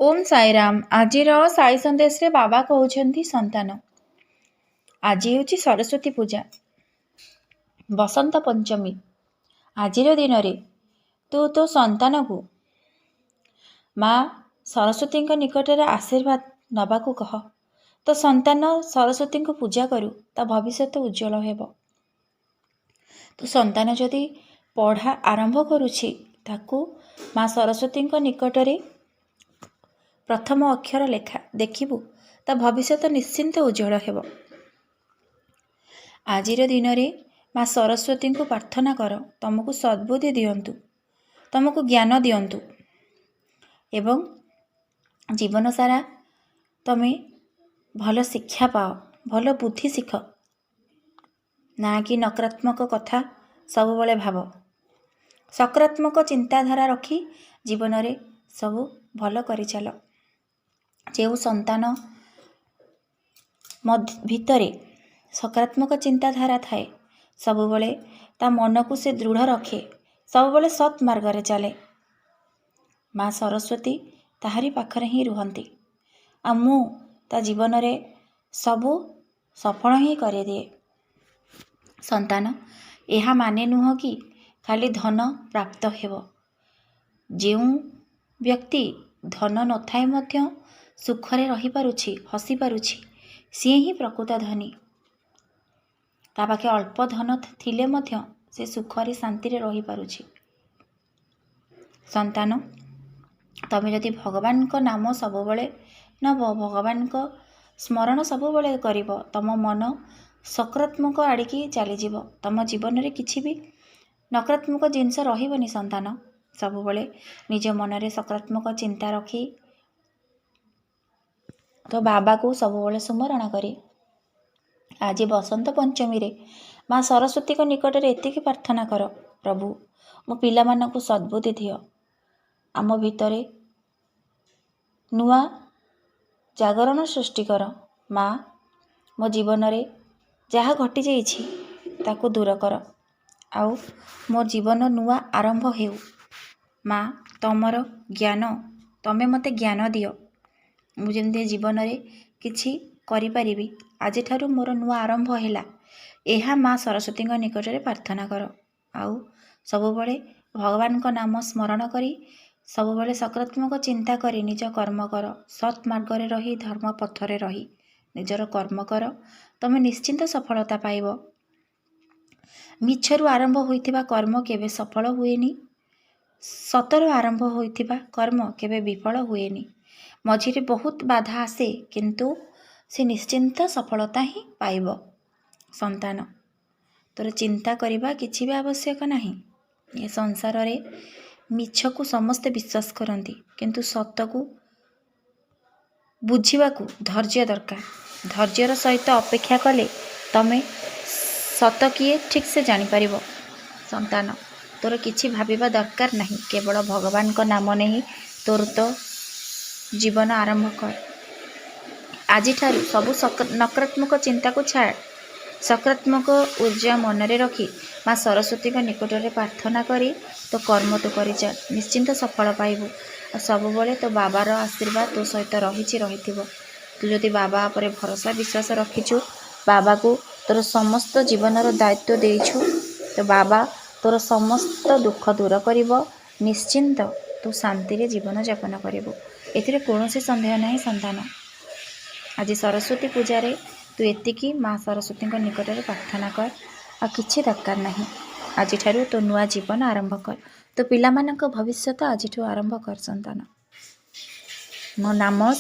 ओम साईराम। आज साई संदेश रे बाबा कहते संतान आज हूँ सरस्वती पूजा बसंत पंचमी। आज दिन रे तू तो संतान को माँ सरस्वती निकट में आशीर्वाद नवाकू कह। तो संतान सरस्वती को पूजा करू ता भविष्य उज्जवल हेब। तो संतान जदि पढ़ा आरंभ करुछि ताकू माँ सरस्वती निकट में प्रथम अक्षर लेखा देखिबू ता भविष्य निश्चिंत उज्जवल हेब। आज दिन में माँ सरस्वती को प्रार्थना कर तुमको सद्बुद्धि दियंतु, तुमको ज्ञान दियंतु एवं जीवन सारा तमें भल शिक्षा पाओ, भल बुद्धि शिख ना कि नकारात्मक कथा सब बले भाव। सकारात्मक चिंताधारा रखी जीवन में सब भल करि चल। जो संतान भितर सकारात्मक चिंताधारा थाए सब बले ता मन को से दृढ़ रखे, सब बले सत् मार्ग रे चले। माँ सरस्वती ताहारी पाखरे ही रुहंती आ मु ता जीवन रे सबु सफल ही करे दिए। संतान यह माने नुह कि खाली धन प्राप्त हेब। जो व्यक्ति धन न थाए मध्य सुखरे रही पारुछि, हसी पारुछि, सी ही प्रकृत धनी। ता पाखे अल्प धन थिले मध्य से सुखरे शांति रे रही पारुछि। संतान तमे जदि भगवान को नाम सब बले नब, भगवान को स्मरण सब बले करिब, तम मन सकारात्मक आड़िकी चली जीव। तम जीवन रे किछि भी नकारात्मक जिनस रहिबनी। संतान सब बले निज मन रे सकारात्मक चिंता रखी तो बाबा को सब बले स्मरण करी। आज बसंत पंचमी रे माँ सरस्वती को निकट रे एतिकी प्रार्थना कर, प्रभु मो पिला मानकु सद्बुद्धि दियो, आम भितरे नुआ जागरण सृष्टि कर। माँ मो जीवन रे जहाँ घटी जाइछि ताकू दूर कर, आउ मोर जीवन नुआ आरंभ हेउ। माँ तमर ज्ञान तमे मते ज्ञान दियो, मु जेमते जीवन रे किछि करि परिबी। आज ठारू मोर नुआ आरंभ हैला, एहा माँ सरस्वती निकट रे प्रार्थना कर। आउ सब बळे भगवान को नाम स्मरण करी, सब बळे सकारात्मक चिंता करी निज कर्म कर। सत् मार्ग रे रही, धर्म पथ रे रही निजर कर्म कर, तमे निश्चिंत सफलता पाइब। मिछरु आरंभ होइथिबा कर्म केबे सफल हुएनी, सतर आरंभ होइथिबा कर्म केबे विफल हुएनी। मझिरे बहुत बाधा आसे किंतु से निश्चिंत सफलता ही पाइब। संतान तोर चिंता करिबा किछि भी आवश्यक नहीं। ये संसार रे मिछ को समस्त विश्वास करती किंतु सत को बुझीबा को धैर्य दरकार। धैर्यर सहित अपेक्षा कले तमे सत किए ठीक से जानी परिबो। संतान तोर किछि भाबिबा दरकार नहीं, केवल भगवान को नाम नहीं तोर तो जीवन आरंभ कर। आज ठारू सबु नकारात्मक चिंता को छाड़, सकारात्मक ऊर्जा मन रे रखी माँ सरस्वती को निकट रे प्रार्थना करी तो कर्म तो करी जा, निश्चिंत सफल पाइबू। आ सब बळे तो बाबार आशीर्वाद तो सहित रहिथिबो। तू जदि बाबा पर भरोसा विश्वास रखिछु, बाबा को तोर समस्त जीवनर दायित्व देइछु, तो बाबा तोर समस्त दुख दूर करिवो। निश्चिंत तू शांति रे जीवन यापन करिवो, एथिरे कोनोसी संदेह नहीं। संतान आज सरस्वती पूजा रे तू एतिकी माँ सरस्वती निकट में प्रार्थना कर, आ किछि दरकार नहीं। आज ठारू तो नुआ जीवन आरंभ कर, तो पिला मानक भविष्य आज आरंभ कर। संतान मो नाम